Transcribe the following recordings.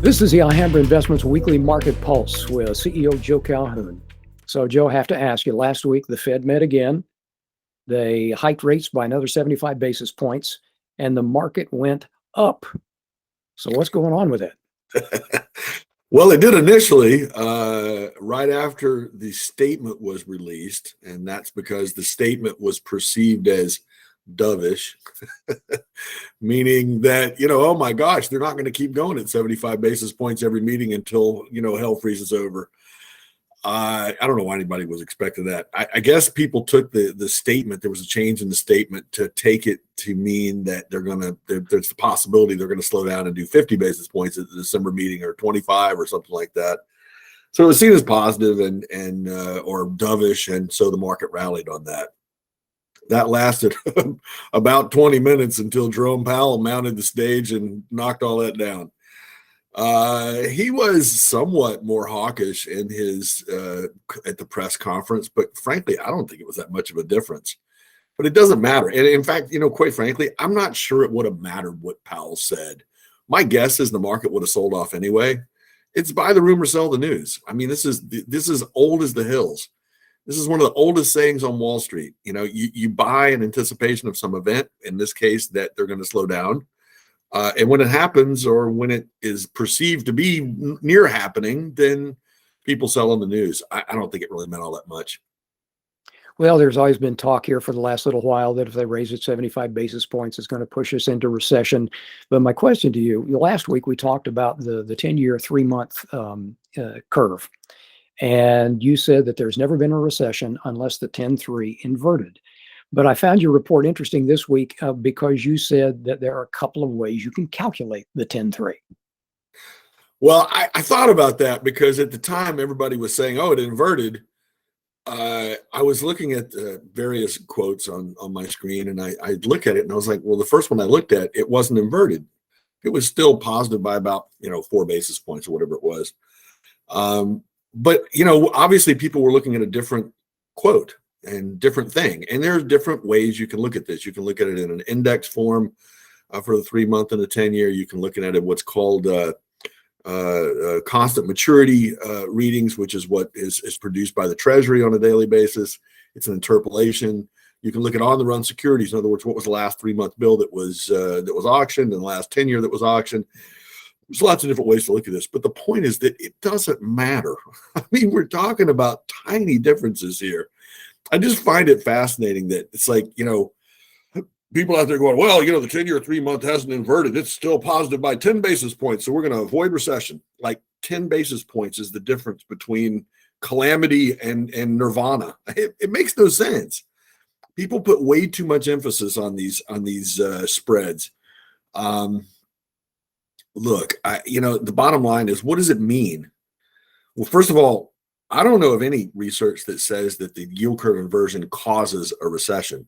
This is the Alhambra Investments Weekly Market Pulse with CEO Joe Calhoun. So, Joe, I have to ask you, last week the Fed met again. They hiked rates by another 75 basis points, and the market went up. So what's going on with it? Well, it did initially, right after the statement was released, and that's because the statement was perceived as dovish, meaning that, oh my gosh, they're not going to keep going at 75 basis points every meeting until, hell freezes over. I don't know why anybody was expecting that. I guess people took the statement. There was a change in the statement to take it to mean that there's the possibility they're going to slow down and do 50 basis points at the December meeting, or 25 or something like that. So it was seen as positive and or dovish, and so the market rallied on that. That lasted about 20 minutes until Jerome Powell mounted the stage and knocked all that down. He was somewhat more hawkish in his at the press conference, but frankly, I don't think it was that much of a difference. But it doesn't matter. And in fact, quite frankly, I'm not sure it would have mattered what Powell said. My guess is the market would have sold off anyway. It's buy the rumor, sell the news. I mean, this is old as the hills. This is one of the oldest sayings on Wall Street. You buy in anticipation of some event, in this case, that they're going to slow down. And when it happens, or when it is perceived to be near happening, then people sell on the news. I don't think it really meant all that much. Well, there's always been talk here for the last little while that if they raise it 75 basis points, it's going to push us into recession. But my question to you, last week we talked about the 10-year, 3-month curve. And you said that there's never been a recession unless the 10-3 inverted. But I found your report interesting this week because you said that there are a couple of ways you can calculate the 10-3. Well, I thought about that because at the time everybody was saying, oh, it inverted. I was looking at various quotes on my screen, and I look at it and I was like, well, the first one I looked at, it wasn't inverted. It was still positive by about 4 basis points or whatever it was. But obviously people were looking at a different quote and different thing. And there's different ways you can look at this. You can look at it in an index form for the 3-month and the 10-year. You can look at it what's called constant maturity readings, which is what is produced by the Treasury on a daily basis. It's an interpolation. You can look at on the run securities. In other words, what was the last 3-month bill that was auctioned, and the last 10-year that was auctioned. There's lots of different ways to look at this, but the point is that it doesn't matter. I mean, we're talking about tiny differences here. I just find it fascinating that it's like, people out there going, well, the 10-year, 3-month hasn't inverted. It's still positive by 10 basis points. So we're going to avoid recession. Like 10 basis points is the difference between calamity and nirvana. It makes no sense. People put way too much emphasis on these spreads. Look, the bottom line is, what does it mean? Well, first of all, I don't know of any research that says that the yield curve inversion causes a recession.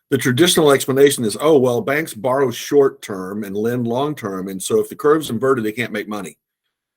The traditional explanation is, oh, well, banks borrow short term and lend long term. And so if the curve's inverted, they can't make money.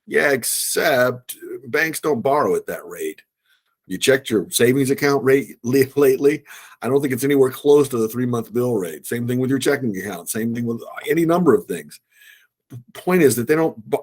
Yeah, except banks don't borrow at that rate. You checked your savings account rate lately? I don't think it's anywhere close to the 3-month bill rate. Same thing with your checking account. Same thing with any number of things. The point is that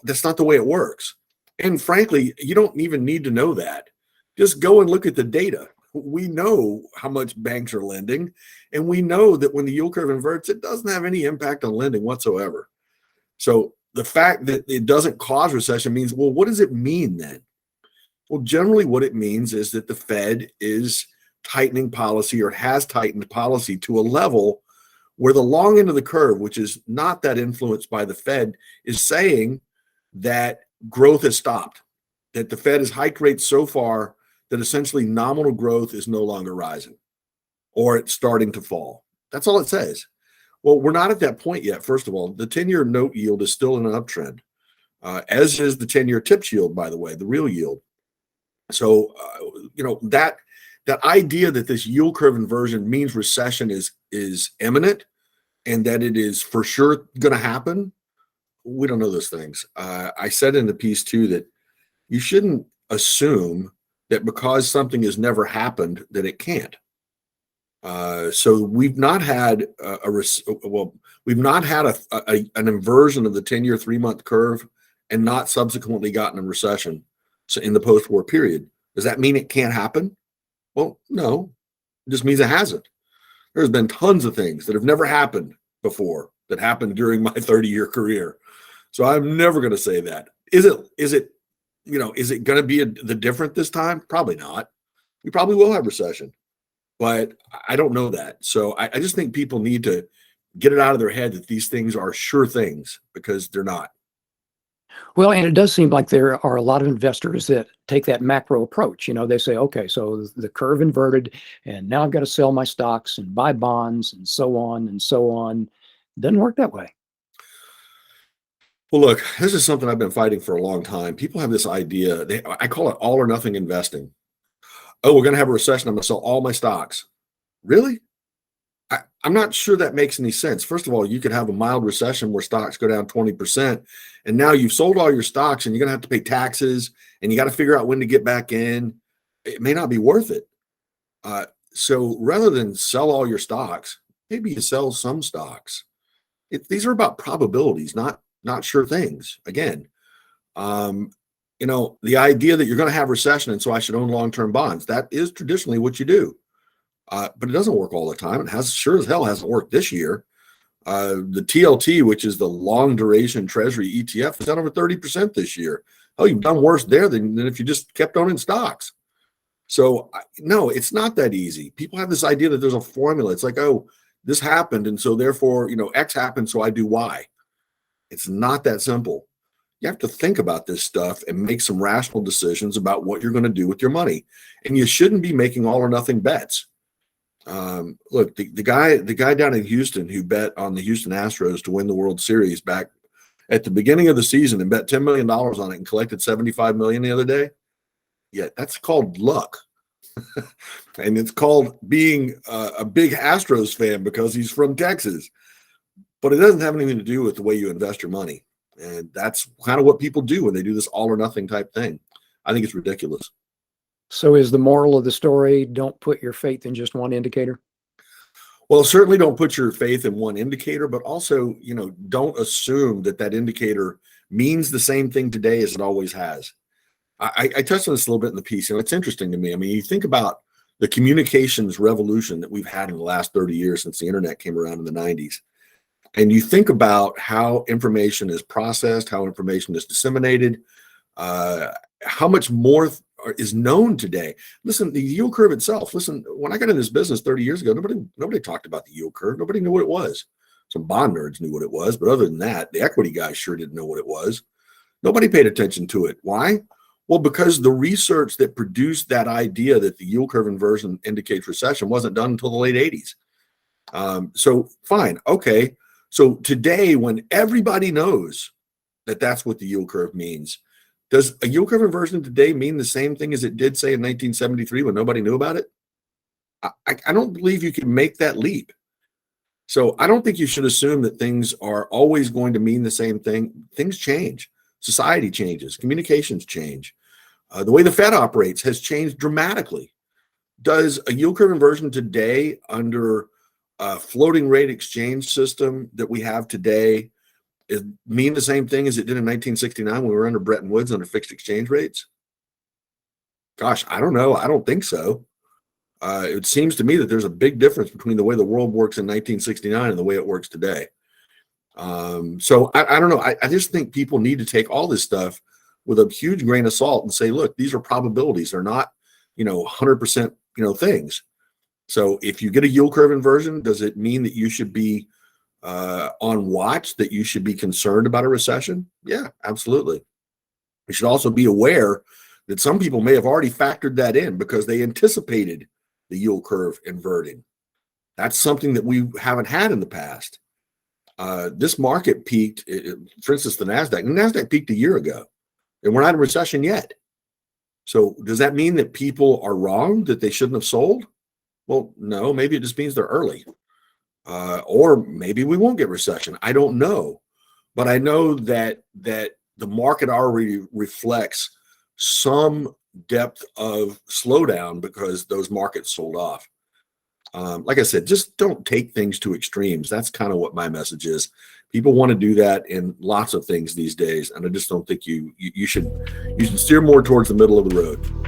that's not the way it works. And frankly, you don't even need to know that. Just go and look at the data. We know how much banks are lending, and we know that when the yield curve inverts, it doesn't have any impact on lending whatsoever. So the fact that it doesn't cause recession means, well, what does it mean then? Well, generally what it means is that the Fed is tightening policy, or has tightened policy to a level where the long end of the curve, which is not that influenced by the Fed, is saying that growth has stopped, that the Fed has hiked rates so far that essentially nominal growth is no longer rising, or it's starting to fall. That's all it says. Well, we're not at that point yet. First of all, the 10-year note yield is still in an uptrend, as is the 10-year TIPS yield, by the way, the real yield. So, that idea that this yield curve inversion means recession is imminent and that it is for sure going to happen, we don't know those things. I said in the piece too that you shouldn't assume that because something has never happened that it can't. So we've not had an inversion of the 10-year 3-month curve and not subsequently gotten a recession, so in the post-war period. Does that mean it can't happen? Well, no, it just means it hasn't. There's been tons of things that have never happened before that happened during my 30-year career. So I'm never going to say that. Is it going to be the different this time? Probably not. We probably will have recession, but I don't know that. So I just think people need to get it out of their head that these things are sure things, because they're not. Well, and it does seem like there are a lot of investors that take that macro approach. They say, okay, so the curve inverted, and now I've got to sell my stocks and buy bonds and so on and so on. Doesn't work that way. Well, look, this is something I've been fighting for a long time. People have this idea, I call it all or nothing investing. Oh, we're going to have a recession, I'm going to sell all my stocks. Really? I'm not sure that makes any sense. First of all, you could have a mild recession where stocks go down 20%, and now you've sold all your stocks and you're going to have to pay taxes, and you got to figure out when to get back in. It may not be worth it. So rather than sell all your stocks, maybe you sell some stocks. These are about probabilities, not sure things. Again, the idea that you're going to have recession and so I should own long-term bonds, that is traditionally what you do. But it doesn't work all the time. It has sure as hell hasn't worked this year. The TLT, which is the long duration treasury ETF, is down over 30% this year. Oh, you've done worse there than if you just kept owning stocks. So no, it's not that easy. People have this idea that there's a formula. It's like, oh, this happened, and so therefore, X happened, so I do Y. It's not that simple. You have to think about this stuff and make some rational decisions about what you're going to do with your money. And you shouldn't be making all or nothing bets. Look, the guy down in Houston who bet on the Houston Astros to win the World Series back at the beginning of the season and bet $10 million on it and collected $75 million the other day. Yeah, that's called luck. And it's called being a big Astros fan because he's from Texas. But it doesn't have anything to do with the way you invest your money. And that's kind of what people do when they do this all or nothing type thing. I think it's ridiculous. So is the moral of the story, don't put your faith in just one indicator? Well, certainly don't put your faith in one indicator, but also, don't assume that indicator means the same thing today as it always has. I touched on this a little bit in the piece, and it's interesting to me. I mean, you think about the communications revolution that we've had in the last 30 years since the internet came around in the 90s. And you think about how information is processed, how information is disseminated, how much more is known today. Listen, the yield curve itself. Listen, when I got in this business 30 years ago, nobody talked about the yield curve. Nobody knew what it was. Some bond nerds knew what it was, but other than that, the equity guys sure didn't know what it was. Nobody paid attention to it. Why? Well, because the research that produced that idea that the yield curve inversion indicates recession wasn't done until the late 80s. So fine, okay. So today, when everybody knows that that's what the yield curve means, does a yield curve inversion today mean the same thing as it did, say, in 1973 when nobody knew about it? I don't believe you can make that leap. So I don't think you should assume that things are always going to mean the same thing. Things change. Society changes. Communications change. The way the Fed operates has changed dramatically. Does a yield curve inversion today under a floating rate exchange system that we have today mean the same thing as it did in 1969 when we were under Bretton Woods under fixed exchange rates? Gosh, I don't know. I don't think so. It seems to me that there's a big difference between the way the world works in 1969 and the way it works today. So I don't know. I just think people need to take all this stuff with a huge grain of salt and say, look, these are probabilities. They're not, 100%, things. So if you get a yield curve inversion, does it mean that you should be on watch, that you should be concerned about a recession? Yeah, absolutely. You should also be aware that some people may have already factored that in because they anticipated the yield curve inverting. That's something that we haven't had in the past. This market peaked, for instance, the NASDAQ peaked a year ago, and we're not in recession yet. So does that mean that people are wrong, that they shouldn't have sold? Well, no, maybe it just means they're early. Or maybe we won't get recession. I don't know. But I know that the market already reflects some depth of slowdown because those markets sold off. Like I said, just don't take things to extremes. That's kind of what my message is. People want to do that in lots of things these days, and I just don't think you should steer more towards the middle of the road.